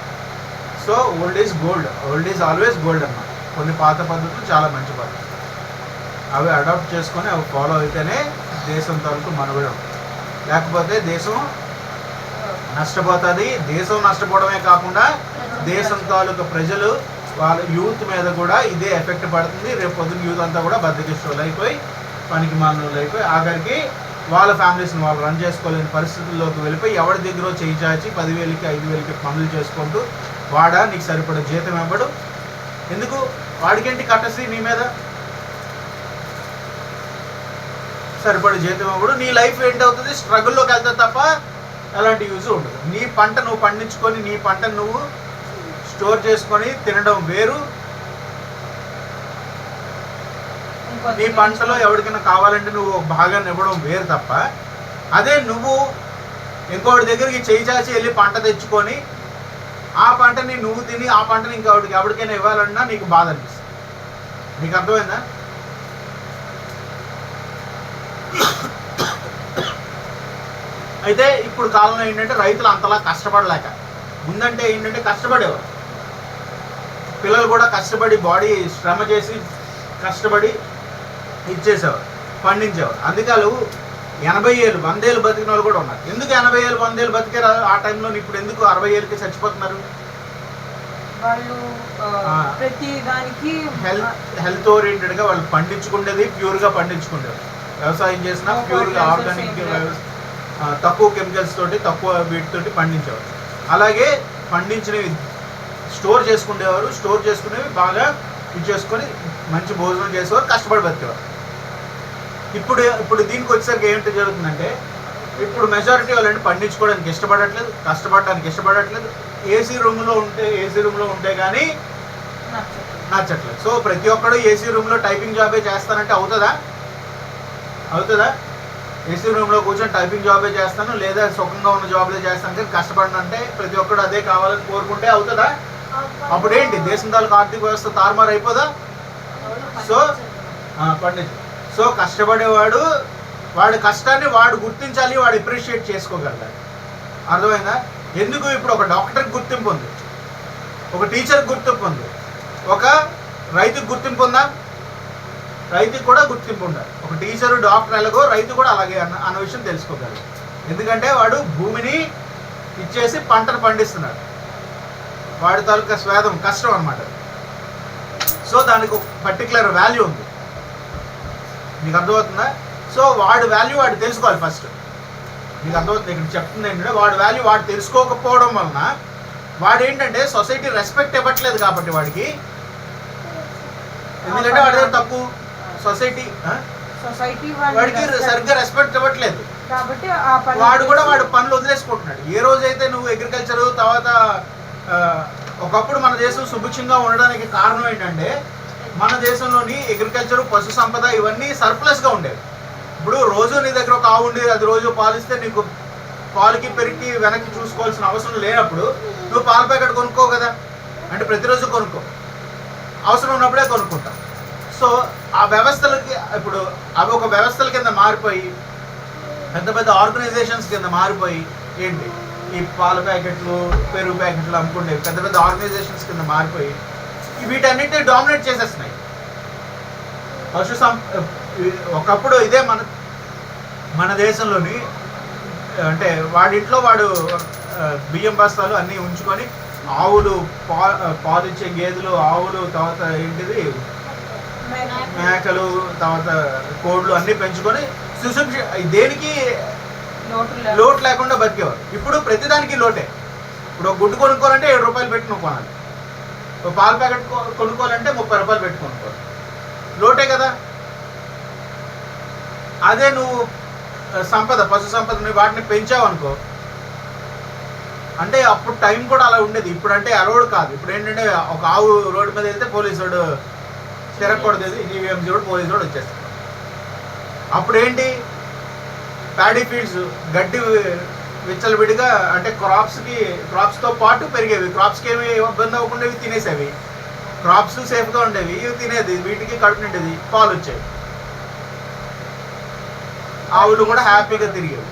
So old is gold, old is always gold అన్నమాట. కొన్ని పాత పద్ధతులు చాలా మంచి పద్ధతులు, అవి అడాప్ట్ చేసుకొని అవి ఫాలో అయితేనే దేశం తాలూకు మనుగడ ఉంటుంది. లేకపోతే దేశం నష్టపోతుంది. దేశం నష్టపోవడమే కాకుండా దేశం తాలూకు ప్రజలు, వాళ్ళ యూత్ మీద కూడా ఇదే ఎఫెక్ట్ పడుతుంది. రేపు పొద్దున్న యూత్ అంతా కూడా బద్దకిష్టోళ్ళు అయిపోయి, పనికి మాలినోళ్ళు అయిపోయి, ఆఖరికి వాళ్ళ ఫ్యామిలీస్ని వాళ్ళు రన్ చేసుకోలేని పరిస్థితుల్లోకి వెళ్ళిపోయి ఎవరి దగ్గర చేయి చాచి 10,000కి 5,000కి పనులు చేసుకుంటూ, వాడా నీకు సరిపడే జీతం ఇవ్వడు. ఎందుకు? వాడికేంటి కట్టసి నీ మీద సరిపడే జీతం ఇవ్వడు. నీ లైఫ్ ఏంటవుతుంది, స్ట్రగుల్లోకి వెళ్తుంది తప్ప ఎలాంటి యూజ్ ఉండదు. నీ పంట నువ్వు పండించుకొని, నీ పంటను నువ్వు స్టోర్ చేసుకొని తినడం వేరు. నీ పంటలో ఎవరికైనా కావాలంటే నువ్వు భాగాన్ని ఇవ్వడం వేరు తప్ప, అదే నువ్వు ఇంకోటి దగ్గరికి చేయి చాచి వెళ్ళి పంట తెచ్చుకొని ఆ పంటని నువ్వు తిని ఆ పంటని ఇంకోటికి ఎవరికైనా ఇవ్వాలన్నా నీకు బాధ అనిపిస్తుంది. నీకు అర్థమైందా? అయితే ఇప్పుడు కాలంలో ఏంటంటే రైతులు అంతలా కష్టపడలేక, ముందంటే ఏంటంటే కష్టపడేవారు, పిల్లలు కూడా కష్టపడి బాడీ శ్రమ చేసి కష్టపడి ఇచ్చేసేవారు, పండించేవారు. అందుకే వాళ్ళు 80 ఏళ్ళు 100 ఏళ్ళు బతికిన వాళ్ళు కూడా ఉన్నారు. ఎందుకు 80 ఏళ్ళు 100 ఏళ్ళు బతికారు ఆ టైంలో? ఇప్పుడు ఎందుకు 60 ఏళ్ళకి చచ్చిపోతున్నారు? వాళ్ళు ప్రతి దానికి హెల్త్ ఓరియంటెడ్గా వాళ్ళు పండించుకునేది ప్యూర్గా పండించుకునేది, వ్యవసాయం చేసినా ప్యూర్గా ఆర్గానిక్, తక్కువ కెమికల్స్ తోటి తక్కువ వీటితోటి పండించేవారు. అలాగే పండించినవి స్టోర్ చేసుకునేవారు, స్టోర్ చేసుకునేవి బాగా ఇచ్చేసుకొని మంచి భోజనం చేసేవారు, కష్టపడి బతికేవారు. ఇప్పుడు దీనికి వచ్చేసరికి ఏమిటి జరుగుతుందంటే, ఇప్పుడు మెజారిటీ వాళ్ళని పండించుకోవడానికి ఇష్టపడట్లేదు, కష్టపడడానికి ఇష్టపడట్లేదు. ఏసీ రూమ్లో ఉంటే కానీ నచ్చట్లేదు. సో ప్రతి ఒక్కడు ఏసీ రూమ్లో టైపింగ్ జాబే చేస్తానంటే అవుతుందా? ఏసీ రూమ్లో కూర్చొని టైపింగ్ జాబే చేస్తాను, లేదా సుఖంగా ఉన్న జాబ్లే చేస్తాను, కానీ కష్టపడినంటే ప్రతి ఒక్కడు అదే కావాలని కోరుకుంటే అవుతుందా? అప్పుడేంటి దేశం తాలూకు ఆర్థిక వ్యవస్థ తారుమారు అయిపోదా? సో సో కష్టపడేవాడు వాడి కష్టాన్ని వాడు గుర్తించాలి, వాడు అప్రిషియేట్ చేసుకోగలగాలి. అర్థమైందా? ఎందుకు ఇప్పుడు ఒక డాక్టర్కి గుర్తింపు ఉంది, ఒక టీచర్కి గుర్తింపు ఉంది, ఒక రైతుకి గుర్తింపు ఉందా? రైతుకి కూడా గుర్తింపు ఉండాలి. ఒక టీచరు డాక్టర్ ఎలాగో రైతు కూడా అలాగే అన్న విషయం తెలుసుకోగలరు. ఎందుకంటే వాడు భూమిని ఇచ్చేసి పంటను పండిస్తున్నాడు, వాడి తాలూకా స్వేదం కష్టం అన్నమాట. సో దానికి ఒక పర్టికులర్ వాల్యూ ఉంది, మీకు అర్థమవుతుందా? సో వాడి వాల్యూ వాడు తెలుసుకోవాలి ఫస్ట్. మీకు అర్థమవుతుంది ఇక్కడ చెప్తుంది ఏంటంటే, వాడి వాల్యూ వాడు తెలుసుకోకపోవడం వలన వాడు ఏంటంటే సొసైటీ రెస్పెక్ట్ ఇవ్వట్లేదు కాబట్టి వాడికి, ఎందుకంటే వాడి దగ్గర తక్కువ సొసైటీ వాడికి సరిగ్గా రెస్పెక్ట్ ఇవ్వట్లేదు కాబట్టి వాడు కూడా వాడు పనులు వదిలేసుకుంటున్నాడు. ఏ రోజైతే నువ్వు అగ్రికల్చర్ తర్వాత ఒకప్పుడు మన దేశం సుభిక్షంగా ఉండడానికి కారణం ఏంటంటే, మన దేశంలోని అగ్రికల్చర్, పశు సంపద ఇవన్నీ సర్ప్లస్గా ఉండేవి. ఇప్పుడు రోజు నీ దగ్గర ఒక ఆవు ఉండేది, అది రోజు పాలిస్తే నీకు పాలకి పెరిగి వెనక్కి చూసుకోవాల్సిన అవసరం లేనప్పుడు నువ్వు పాల ప్యాకెట్ కొనుక్కో కదా, అంటే ప్రతిరోజు కొనుక్కో, అవసరం ఉన్నప్పుడే కొనుక్కుంటావు. సో ఆ వ్యవస్థలకి ఇప్పుడు అవి ఒక వ్యవస్థల కింద మారిపోయి పెద్ద పెద్ద ఆర్గనైజేషన్స్ కింద మారిపోయి, ఏంటి ఈ పాల ప్యాకెట్లు పెరుగు ప్యాకెట్లు అమ్ముకుండేవి పెద్ద పెద్ద ఆర్గనైజేషన్స్ కింద మారిపోయి వీటన్నిటిని డామినేట్ చేసేస్తున్నాయి. ఒకప్పుడు ఇదే మన దేశంలోని అంటే వాడింట్లో వాడు బియ్యం బస్తాలు అన్నీ ఉంచుకొని ఆవులు, పాలిచ్చే గేదెలు, ఆవులు, తర్వాత ఏంటిది మేకలు, తర్వాత కోళ్ళు అన్నీ పెంచుకొని దేనికి లోటు లేకుండా బతికేవారు. ఇప్పుడు ప్రతిదానికి లోటే. ఇప్పుడు ఒక గుడ్డు కొనుక్కోవాలంటే 7 రూపాయలు పెట్టి నువ్వు కొనాలి, ఒక పాల ప్యాకెట్ కొనుక్కోవాలంటే 30 రూపాయలు పెట్టి కొనుక్కోవాలి, లోటే కదా. అదే నువ్వు పశు సంపదని వాటిని పెంచావనుకో, అంటే అప్పుడు టైం కూడా అలా ఉండేది. ఇప్పుడు అంటే అలౌడ్ కాదు. ఇప్పుడు ఏంటంటే ఒక ఆవు రోడ్డు మీద వెళ్తే పోలీసు వాడు తిరగకూడదు, జీవీఎంసీ వాడు పోలీసు వాడు వచ్చేస్తాడు. అప్పుడు ఏంటి, ప్యాడీ ఫీల్డ్స్ గడ్డి విచ్చలవిడిగా, అంటే క్రాప్స్తో పాటు పెరిగేవి, క్రాప్స్కి ఏమి ఇబ్బంది అవ్వకుండా ఇవి తినేసేవి, క్రాప్స్ సేఫ్గా ఉండేవి, ఇవి తినేది, వీటికి కడుపు నిండేది, పాలు వచ్చేవి, ఆవులు కూడా హ్యాపీగా తిరిగేవి.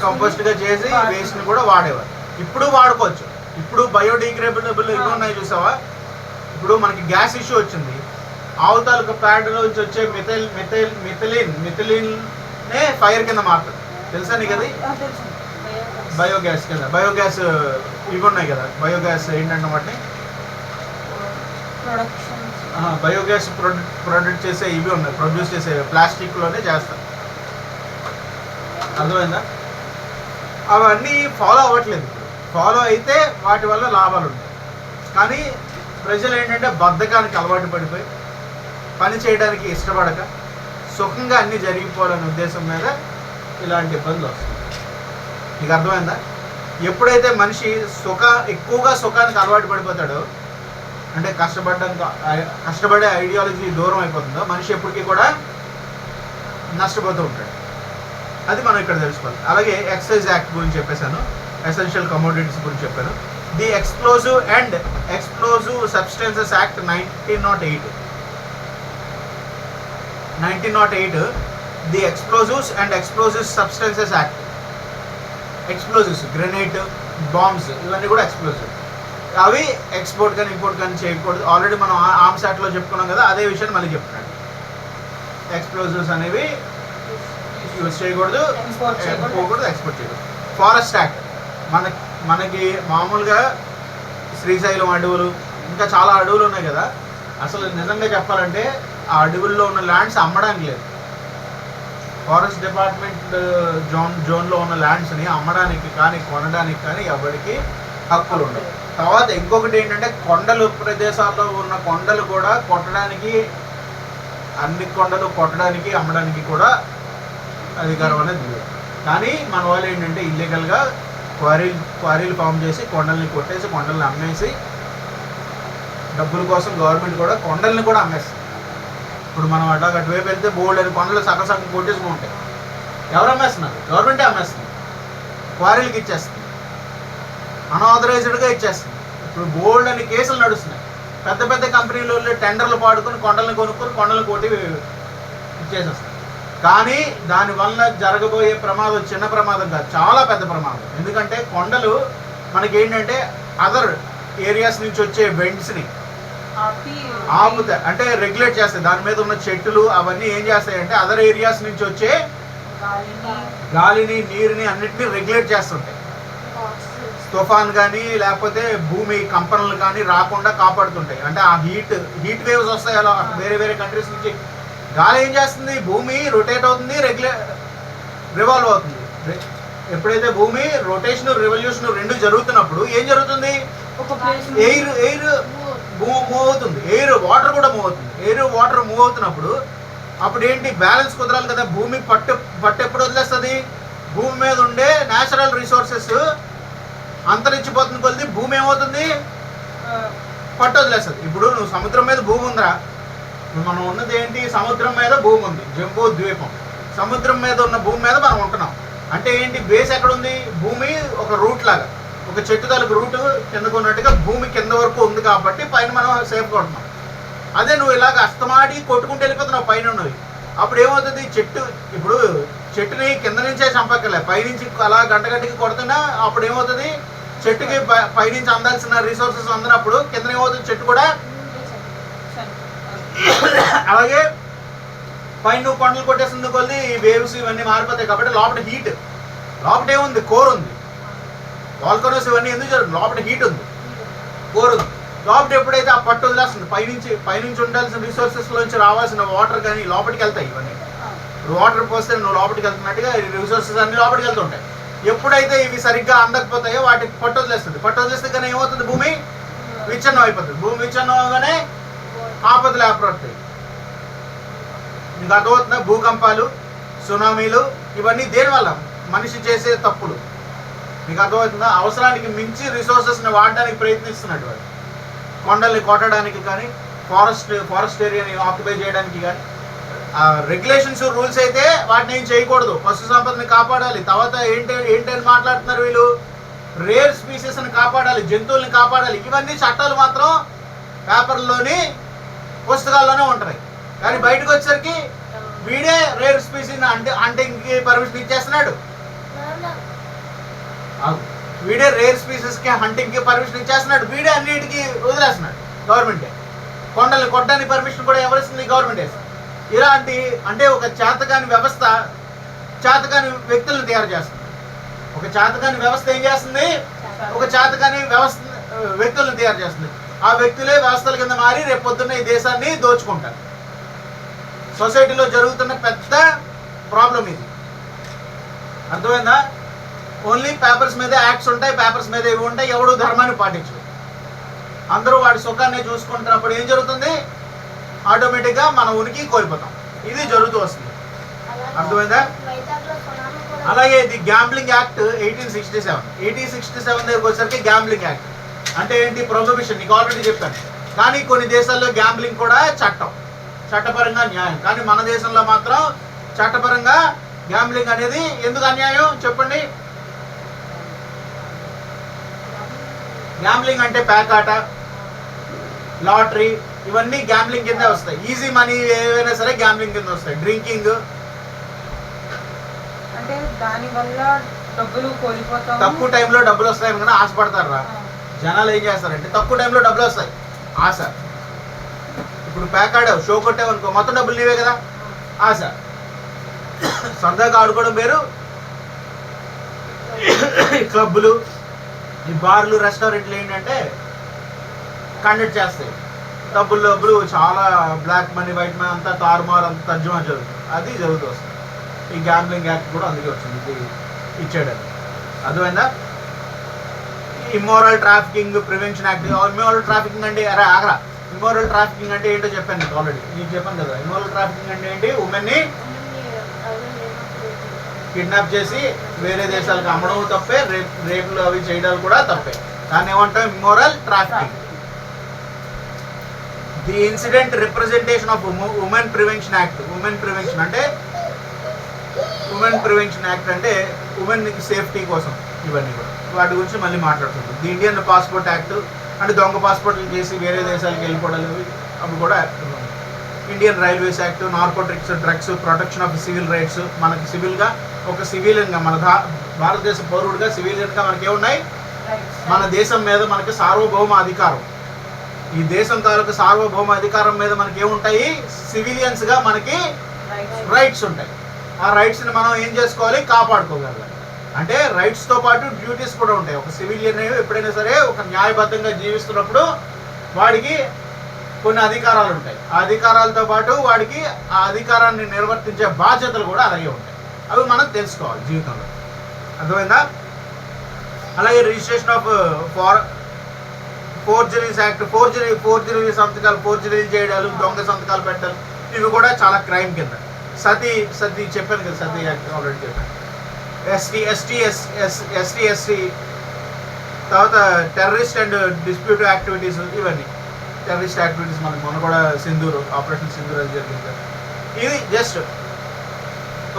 కంపోస్ట్గా చేసి వేస్ట్ని కూడా వాడేవారు. ఇప్పుడు వాడుకోవచ్చు. ఇప్పుడు బయోడిగ్రేడబుల్ ఇవి ఉన్నాయి చూసావా. ఇప్పుడు మనకి గ్యాస్ ఇష్యూ వచ్చింది, ఆవు తాలూకా ప్యాడ్లో నుంచి వచ్చే మిథిలిన్నే ఫైర్ కింద మారుతుంది, తెలుసా నీకు అది? బయోగ్యాస్ కింద, బయోగ్యాస్ ఇవి ఉన్నాయి కదా, బయోగ్యాస్ ఏంటంటే వాటిని బయోగ్యాస్ ప్రొడ్యూస్ చేసే ఇవి ఉన్నాయి, ప్రొడ్యూస్ చేసే ప్లాస్టిక్లోనే చేస్తారు. అర్థమైందా? అవన్నీ ఫాలో అవ్వట్లేదు. ఫాలో అయితే వాటి వల్ల లాభాలు ఉంటాయి, కానీ ప్రజలు ఏంటంటే బద్ధకానికి అలవాటు పడిపోయి పని చేయడానికి ఇష్టపడక సుఖంగా అన్నీ జరిగిపోవాలనే ఉద్దేశం మీద ఇలాంటి ఇబ్బందులు వస్తాయి. నీకు అర్థమైందా? ఎప్పుడైతే మనిషి ఎక్కువగా సుఖానికి అలవాటు పడిపోతాడో, అంటే కష్టపడే ఐడియాలజీ దూరం అయిపోతుందో, మనిషి ఎప్పటికీ కూడా నష్టపోతూ ఉంటాడు. అది మనం ఇక్కడ తెలుసుకోవాలి. అలాగే ఎక్సైజ్ యాక్ట్ గురించి చెప్పేశాను, ఎసెన్షియల్ కమోడిటీస్ గురించి చెప్పాను. The explosive and explosive substances act 1908 the explosives and explosive substances act. Explosives, grenade, bombs ఇవన్నీ కూడా ఎక్స్ప్లోజివ్. అవి ఎక్స్పోర్ట్ కానీ ఇంపోర్ట్ కానీ చేయకూడదు. ఆల్రెడీ మనం ఆర్మ్స్ యాక్ట్లో చెప్పుకున్నాం కదా, అదే విషయాన్ని మళ్ళీ చెప్తున్నాడు. ఎక్స్ప్లోజివ్స్ అనేవి యూజ్ చేయకూడదు, పోకూడదు, ఎక్స్పోర్ట్ చేయకూడదు. ఫారెస్ట్ యాక్ట్ మనకి మామూలుగా శ్రీశైలం అడవులు ఇంకా చాలా అడవులు ఉన్నాయి కదా, అసలు నిజంగా చెప్పాలంటే ఆ అడవుల్లో ఉన్న ల్యాండ్స్ అమ్మడానికి లేదు. ఫారెస్ట్ డిపార్ట్మెంట్ జోన్లో ఉన్న ల్యాండ్స్ని అమ్మడానికి కానీ కొనడానికి కానీ ఎవరికి హక్కులు ఉండవు. తర్వాత ఇంకొకటి ఏంటంటే కొండలు ప్రదేశాల్లో ఉన్న కొండలు కూడా కొట్టడానికి, అన్ని కొండలు కొట్టడానికి అమ్మడానికి కూడా అధికారం అనేది లేదు. కానీ మన వాళ్ళు ఏంటంటే ఇల్లీగల్గా క్వారీలు ఫామ్ చేసి కొండల్ని కొట్టేసి కొండల్ని అమ్మేసి డబ్బుల కోసం గవర్నమెంట్ కూడా కొండల్ని కూడా అమ్మేస్తుంది. ఇప్పుడు మనం అటువైపు వెళ్తే బోల్డ్ అని కొండలు సగం కొట్టేసుకుంటాయి. ఎవరు అమ్మేస్తున్నారు? గవర్నమెంటే అమ్మేస్తుంది, క్వారీలకి ఇచ్చేస్తుంది, అన్ఆథరైజ్డ్గా ఇచ్చేస్తుంది. ఇప్పుడు బోల్డ్ అని కేసులు నడుస్తున్నాయి. పెద్ద పెద్ద కంపెనీలు టెండర్లు పాడుకొని కొండలను కొనుక్కొని కొండలను కొట్టి ఇచ్చేసేస్తారు. కానీ దానివల్ల జరగబోయే ప్రమాదం చిన్న ప్రమాదం కాదు, చాలా పెద్ద ప్రమాదం. ఎందుకంటే కొండలు మనకి ఏంటంటే అదర్ ఏరియాస్ నుంచి వచ్చే వెంట్స్ని ఆపుతాయి, అంటే రెగ్యులేట్ చేస్తాయి. దాని మీద ఉన్న చెట్లు అవన్నీ ఏం చేస్తాయంటే అదర్ ఏరియాస్ నుంచి వచ్చే గాలిని, నీరుని అన్నిటినీ రెగ్యులేట్ చేస్తుంటాయి. తుఫాన్ కానీ లేకపోతే భూమి కంపనలు కానీ రాకుండా కాపాడుతుంటాయి. అంటే ఆ హీట్ వేవ్స్ వస్తాయి అలా వేరే వేరే కంట్రీస్ నుంచి. గాలి ఏం చేస్తుంది? భూమి రొటేట్ అవుతుంది, రివాల్వ్ అవుతుంది. ఎప్పుడైతే భూమి రొటేషన్ రివల్యూషన్ రెండు జరుగుతున్నప్పుడు ఏం జరుగుతుంది? ఎయిర్ మూవ్ అవుతుంది, వాటర్ కూడా మూవ్ అవుతుంది. వాటర్ మూవ్ అవుతున్నప్పుడు అప్పుడు ఏంటి? బ్యాలెన్స్ కుదరాలి కదా. భూమి పట్టు ఎప్పుడు వదిలేస్తుంది? భూమి మీద ఉండే న్యాచురల్ రిసోర్సెస్ అంతరించిపోతుంది కొద్ది భూమి ఏమవుతుంది? పట్టు వదిలేస్తుంది. ఇప్పుడు నువ్వు సముద్రం మీద భూమి ఉందా? మనం ఉన్నది ఏంటి? సముద్రం మీద భూమి ఉంది, జంబూ ద్వీపం. సముద్రం మీద ఉన్న భూమి మీద మనం ఉంటున్నాం. అంటే ఏంటి? బేస్ ఎక్కడుంది? భూమి ఒక రూట్ లాగా, ఒక చెట్టు తాలూకు రూట్ కిందకు ఉన్నట్టుగా భూమి కింద వరకు ఉంది కాబట్టి పైన మనం సేఫ్గా ఉంటున్నాం. అదే నువ్వు ఇలాగ అస్తమాడి కొట్టుకుంటూ వెళ్ళిపోతున్నావు పైన ఉన్నది, అప్పుడు ఏమవుతుంది? ఇప్పుడు చెట్టుని కింద నుంచే చంపక్కర్లే, పైనుంచి అలా గంటకి కొడుతున్నా అప్పుడు ఏమవుతుంది? చెట్టుకి పైనుంచి అందాల్సిన రిసోర్సెస్ అందినప్పుడు కింద ఏమవుతుంది? చెట్టు కూడా. అలాగే పైన నువ్వు కొండలు కొట్టేసింది కొద్ది ఈ వేవ్స్ ఇవన్నీ మారిపోతాయి కాబట్టి లోపల హీట్, లోపల ఏముంది? కోర్ ఉంది. వాల్కనోస్ ఇవన్నీ ఎందుకు జరుగుతుంది? లోపల హీట్ ఉంది, కోర్ ఉంది. లోపల ఎప్పుడైతే ఆ పట్టు వదిలేస్తుంది పైనుంచి ఉండాల్సిన రిసోర్సెస్లోంచి రావాల్సిన వాటర్ కానీ లోపలికి వెళ్తాయి. ఇవన్నీ వాటర్ పోస్తే నువ్వు లోపలికి వెళ్తున్నట్టుగా రిసోర్సెస్ అన్ని లోపలికి వెళ్తుంటాయి. ఎప్పుడైతే ఇవి సరిగ్గా అందకపోతాయో వాటికి పట్టు వదిలేస్తుంది. పట్టు వదిలేస్తే కానీ ఏమవుతుంది? భూమి విచ్ఛిన్నం అయిపోతుంది. భూమి విచ్ఛిన్నం అవగానే ఆపదలు ఏర్పడతాయి. మీకు అర్థమవుతుందా? భూకంపాలు, సునామీలు ఇవన్నీ దేనివల్ల? మనిషి చేసే తప్పులు. మీకు అర్థమవుతుందా? అవసరానికి మించి రిసోర్సెస్ని వాడడానికి ప్రయత్నిస్తున్నాడు వాడు. కొండల్ని కొట్టడానికి కానీ ఫారెస్ట్ ఏరియాని ఆక్యుపై చేయడానికి కానీ. రెగ్యులేషన్స్ రూల్స్ అయితే వాటిని ఏం చేయకూడదు, పశు సంపదని కాపాడాలి. తర్వాత ఏంటని మాట్లాడుతున్నారు వీళ్ళు? రేర్ స్పీసెస్ని కాపాడాలి, జంతువుల్ని కాపాడాలి. ఇవన్నీ చట్టాలు మాత్రం పేపర్లోని పుస్తకాల్లోనే ఉంటున్నాయి. కానీ బయటకు వచ్చేసరికి వీడే రేర్ స్పీసీని హంటింగ్కి పర్మిషన్ ఇచ్చేస్తున్నాడు. వీడే రేర్ స్పీసెస్కి హంటింగ్కి పర్మిషన్ ఇచ్చేస్తున్నాడు. వీడే అన్నిటికీ వదిలేస్తున్నాడు గవర్నమెంటే. కొండల్ని కొట్టడానికి పర్మిషన్ కూడా ఎవరిస్తుంది? గవర్నమెంటే. ఇలాంటి అంటే ఒక చేతకాని వ్యవస్థ చేతకాని వ్యక్తులను తయారు చేస్తుంది. ఒక చేతకాని వ్యవస్థ ఏం చేస్తుంది? ఒక చేతకాని వ్యక్తులను తయారు చేస్తుంది. ఆ వ్యక్తులే వ్యవస్థల కింద మారి రేపు పొద్దున్న ఈ దేశాన్ని దోచుకుంటారు. సొసైటీలో జరుగుతున్న పెద్ద ప్రాబ్లం ఇది. అర్థమైందా? ఓన్లీ పేపర్స్ మీద యాక్ట్స్ ఉంటాయి, పేపర్స్ మీద ఇవి ఉంటాయి. ఎవడు ధర్మాన్ని పాటించడు. అందరూ వాడి సుఖాన్ని చూసుకుంటున్నప్పుడు ఏం జరుగుతుంది? ఆటోమేటిక్గా మన ఉనికి కోల్పోతాం. ఇది జరుగుతూ వస్తుంది. అర్థమైందా? అలాగే ఇది గ్యాంబ్లింగ్ యాక్ట్ 1867 దగ్గరకు వచ్చేసరికి గ్యాంబ్లింగ్ యాక్ట్ అంటే ఏంటి? ప్రొహిబిషన్. నీకు ఆల్రెడీ చెప్పాను. కానీ కొన్ని దేశాల్లో గ్యాంబ్లింగ్ కూడా చట్టపరంగా న్యాయం. కానీ మన దేశంలో మాత్రం చట్టపరంగా గ్యాంబ్లింగ్ అనేది ఎందుకు అన్యాయం చెప్పండి? గ్యాంబ్లింగ్ అంటే ప్యాకాట, లాటరీ ఇవన్నీ గ్యాంబ్లింగ్ కింద వస్తాయి. ఈజీ మనీ ఏవైనా సరే గ్యాంబ్లింగ్ కింద వస్తాయి. డ్రింకింగ్ అంటే దాని వల్ల డబ్బులు కోల్పోతాము. తక్కువ టైంలో డబ్బులు వస్తాయి కానీ ఆశపడతారు రా జనాలు. ఏం చేస్తారంటే తక్కువ టైంలో డబ్బులు వస్తాయి ఆశ. ఇప్పుడు ప్యాక్ ఆడావు, షో కొట్టావు అనుకో, మొత్తం డబ్బులు నీవే కదా, ఆశ. సరదాగా ఆడుకోవడం వేరు, క్లబ్బులు, ఈ బార్లు, రెస్టారెంట్లు ఏంటంటే కండక్ట్ చేస్తాయి. డబ్బులు చాలా బ్లాక్ మనీ, వైట్ మనీ అంతా తారుమారు, అంత తర్జుమా జరుగుతుంది. అది జరుగుతూ వస్తుంది. ఈ గ్యాంబ్లింగ్ యాక్ట్ కూడా అందుకే వచ్చింది, ఇది ఇచ్చేయడానికి. అర్థమైందా? Immoral trafficking prevention act. Immoral trafficking అంటే అరే ఆగరా, ఇమ్మోరల్ ట్రాఫికింగ్ అంటే ఏంటో చెప్పాను నీకు ఆల్రెడీ. నీకు చెప్పాను కదా, ఇమ్మోరల్ ట్రాఫికింగ్ అంటే ఏంటి? ఉమెన్ని కిడ్నాప్ చేసి వేరే దేశాలకు అమ్మడం తప్పే, రేపులు అవి చేయడాలు కూడా తప్పే. దాన్ని ఏమంటాం? Immoral trafficking. The incident representation of women prevention act. Women prevention అంటే ఉమెన్ సేఫ్టీ కోసం ఇవన్నీ కూడా, వాటి గురించి మళ్ళీ మాట్లాడుతుంది. ది ఇండియన్ పాస్పోర్ట్ యాక్ట్ అంటే దొంగ పాస్పోర్ట్లు చేసి వేరే దేశాలకు వెళ్ళిపోవడాలు అవి కూడా Indian railways act, narcotics, drugs, protection of civil rights. మనకి సివిల్గా ఒక సివిలియన్గా, మన భారతదేశ పౌరుడిగా సివిలియన్గా మనకి ఏమున్నాయి? మన దేశం మీద మనకి సార్వభౌమ అధికారం. ఈ దేశం తాలూకు సార్వభౌమ అధికారం మీద మనకి ఏముంటాయి? సివిలియన్స్గా మనకి రైట్స్ ఉంటాయి. ఆ రైట్స్ని మనం ఏం చేసుకోవాలి? కాపాడుకోగలగాలి. అంటే రైట్స్తో పాటు డ్యూటీస్ కూడా ఉంటాయి. ఒక సివిలియన్ ఎప్పుడైనా సరే ఒక న్యాయబద్ధంగా జీవిస్తున్నప్పుడు వాడికి కొన్ని అధికారాలు ఉంటాయి. ఆ అధికారాలతో పాటు వాడికి ఆ అధికారాన్ని నిర్వర్తించే బాధ్యతలు కూడా అలాగే ఉంటాయి. అవి మనం తెలుసుకోవాలి జీవితంలో. అర్థమైందా? అలాగే రిజిస్ట్రేషన్ ఆఫ్ ఫోర్జరీస్ యాక్ట్. ఫోర్జరీ సంతకాలు, ఫోర్జరీలు చేయడాలు, దొంగ సంతకాలు పెట్టాలి, ఇవి కూడా చాలా క్రైమ్ కింద. సతీ చెప్పాను కదా, సతీ యాక్ట్ ఆల్రెడీ చెప్పాను. ఎస్టీ తర్వాత టెర్రరిస్ట్ అండ్ డిస్ప్యూట్ యాక్టివిటీస్, ఇవన్నీ టెర్రరిస్ట్ యాక్టివిటీస్. మనకి మొన్న కూడా ఆపరేషన్ సింధూర్ అది జరిగింది. ఇది జస్ట్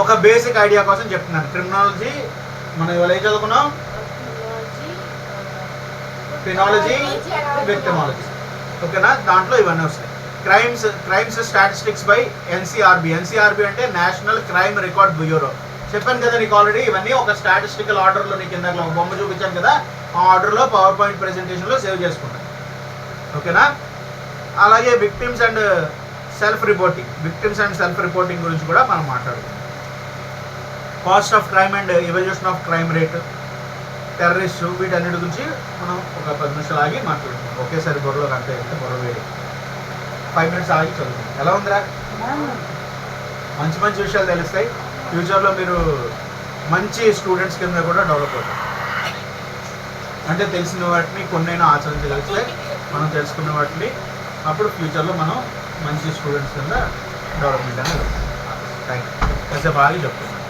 ఒక బేసిక్ ఐడియా కోసం చెప్తున్నాను. క్రిమినాలజీ మనం ఇవాళ ఏం చదువుకున్నాం? క్రిమినాలజీ, విక్టిమాలజీ. ఓకేనా? దాంట్లో ఇవన్నీ వస్తాయి. Crimes statistics by NCRB. NCRB అంటే నేషనల్ క్రైమ్ రికార్డ్ బ్యూరో. చెప్పాను కదా నీకు ఆల్రెడీ. ఇవన్నీ ఒక స్టాటిస్టికల్ ఆర్డర్లో, నీకు ఇందాక ఒక బొమ్మ చూపించాను కదా, ఆ ఆర్డర్లో పవర్ పాయింట్ ప్రెజెంటేషన్లో సేవ్ చేసుకుంటాను. ఓకేనా? అలాగే విక్టిమ్స్ అండ్ సెల్ఫ్ రిపోర్టింగ్ గురించి కూడా మనం మాట్లాడుకుంటాం. Cost of crime and evolution of crime rate, terrorist, వీటన్నిటి గురించి మనం ఒక 10 నిమిషాలు ఆగి మాట్లాడుకుంటాం. ఒకేసారి బుర్రలో కంటే బుర్ర వేడి 5 మినిట్స్ ఆగి చదువుకుంటాం. ఎలా ఉందిరా? మంచి విషయాలు తెలుస్తాయి. ఫ్యూచర్లో మీరు మంచి స్టూడెంట్స్ కింద కూడా డెవలప్ అవుతారు. అంటే తెలిసిన వాటిని కొన్నైనా ఆచరించగలిగితే, మనం తెలుసుకున్న వాటిని అప్పుడు ఫ్యూచర్లో మనం మంచి స్టూడెంట్స్ కింద డెవలప్మెంట్ అనేది. Thank you. కాసేపు ఆగి చెప్తున్నాను.